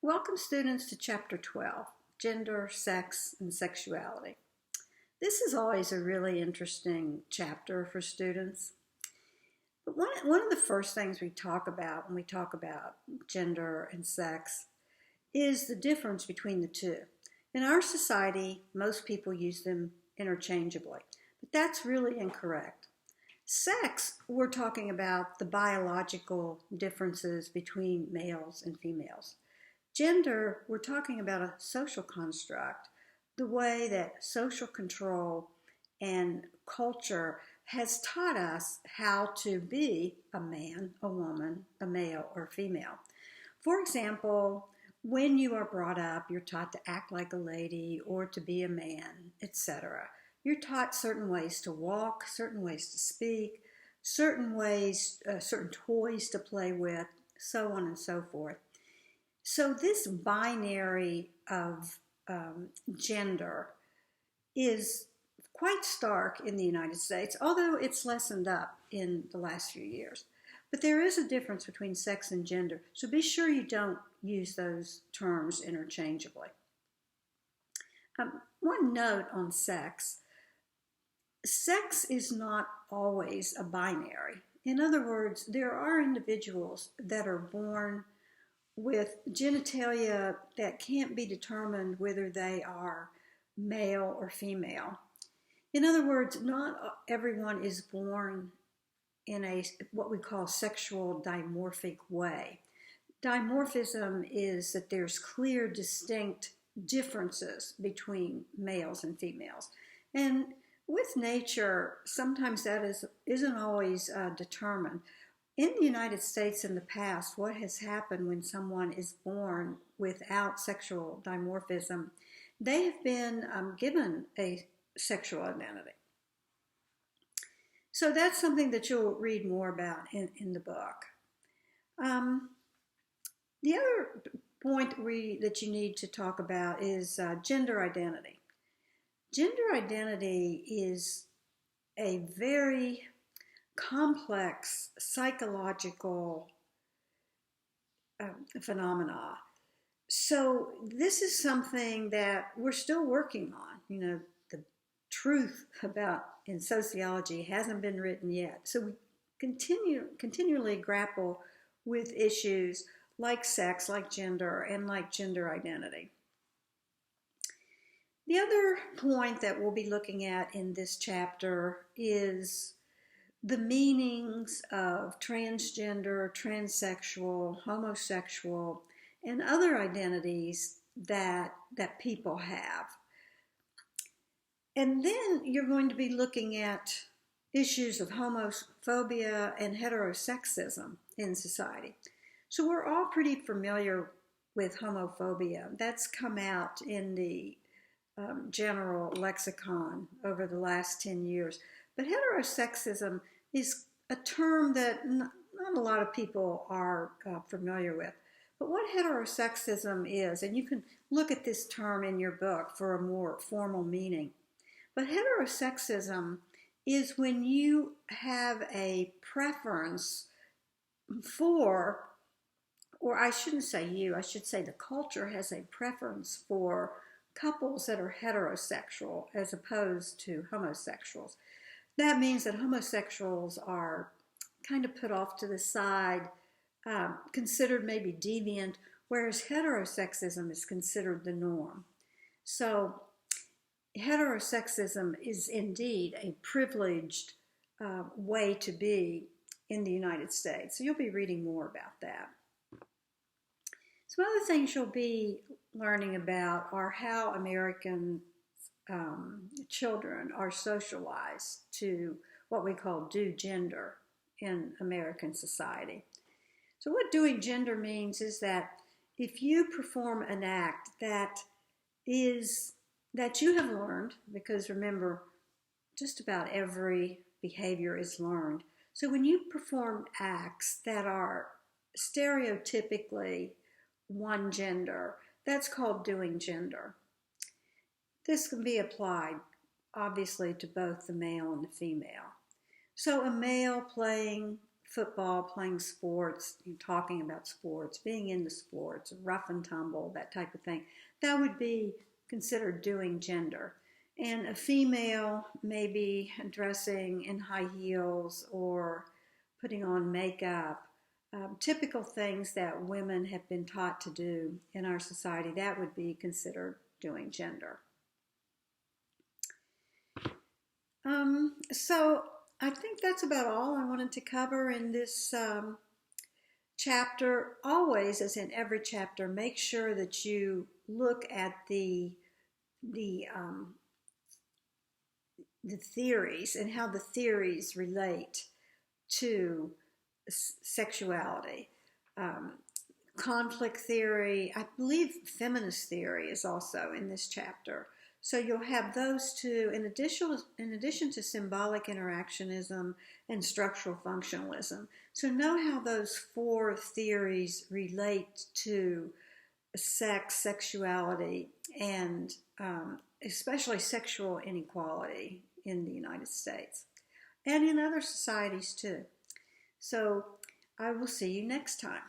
Welcome students to Chapter 12, Gender, Sex, and Sexuality. This is always a really interesting chapter for students. But one of the first things we talk about when we talk about gender and sex is the difference between the two. In our society, most people use them interchangeably, but that's really incorrect. Sex, we're talking about the biological differences between males and females. Gender, we're talking about a social construct, the way that social control and culture has taught us how to be a man, a woman, a male, or female. For example, when you are brought up, you're taught to act like a lady or to be a man, etc. You're taught certain ways to walk, certain ways to speak, certain toys to play with, so on and so forth. So this binary of gender is quite stark in the United States, although it's lessened up in the last few years. But there is a difference between sex and gender, so be sure you don't use those terms interchangeably. One note on sex. Sex is not always a binary. In other words, there are individuals that are born with genitalia that can't be determined whether they are male or female. In other words, not everyone is born in what we call sexual dimorphic way. Dimorphism is that there's clear, distinct differences between males and females. And with nature, sometimes that isn't always determined. In the United States in the past, what has happened when someone is born without sexual dimorphism, they have been given a sexual identity. So that's something that you'll read more about in the book. The other point that you need to talk about is gender identity. Gender identity is a very complex psychological phenomena. So this is something that we're still working on. You know, the truth about in sociology hasn't been written yet. So we continually grapple with issues like sex, like gender, and like gender identity. The other point that we'll be looking at in this chapter is the meanings of transgender, transsexual, homosexual, and other identities that people have. And then you're going to be looking at issues of homophobia and heterosexism in society. So we're all pretty familiar with homophobia. That's come out in the general lexicon over the last 10 years. But heterosexism is a term that not a lot of people are familiar with. But what heterosexism is, and you can look at this term in your book for a more formal meaning, but heterosexism is when you have a preference for, or I shouldn't say you, I should say the culture has a preference for couples that are heterosexual as opposed to homosexuals. That means that homosexuals are kind of put off to the side, considered maybe deviant, whereas heterosexism is considered the norm. So heterosexism is indeed a privileged way to be in the United States. So you'll be reading more about that. Some other things you'll be learning about are how American children are socialized to what we call do gender in American society. So what doing gender means is that if you perform an act that you have learned, because remember, just about every behavior is learned. So when you perform acts that are stereotypically one gender, that's called doing gender. This can be applied, obviously, to both the male and the female. So a male playing football, playing sports, talking about sports, being into sports, rough and tumble, that type of thing. That would be considered doing gender. And a female maybe dressing in high heels or putting on makeup, typical things that women have been taught to do in our society, that would be considered doing gender. So I think that's about all I wanted to cover in this chapter. Always, as in every chapter, make sure that you look at the theories and how the theories relate to sexuality. Conflict theory, I believe feminist theory is also in this chapter. So you'll have those two in addition to symbolic interactionism and structural functionalism. So know how those four theories relate to sex, sexuality, and especially sexual inequality in the United States and in other societies too. So I will see you next time.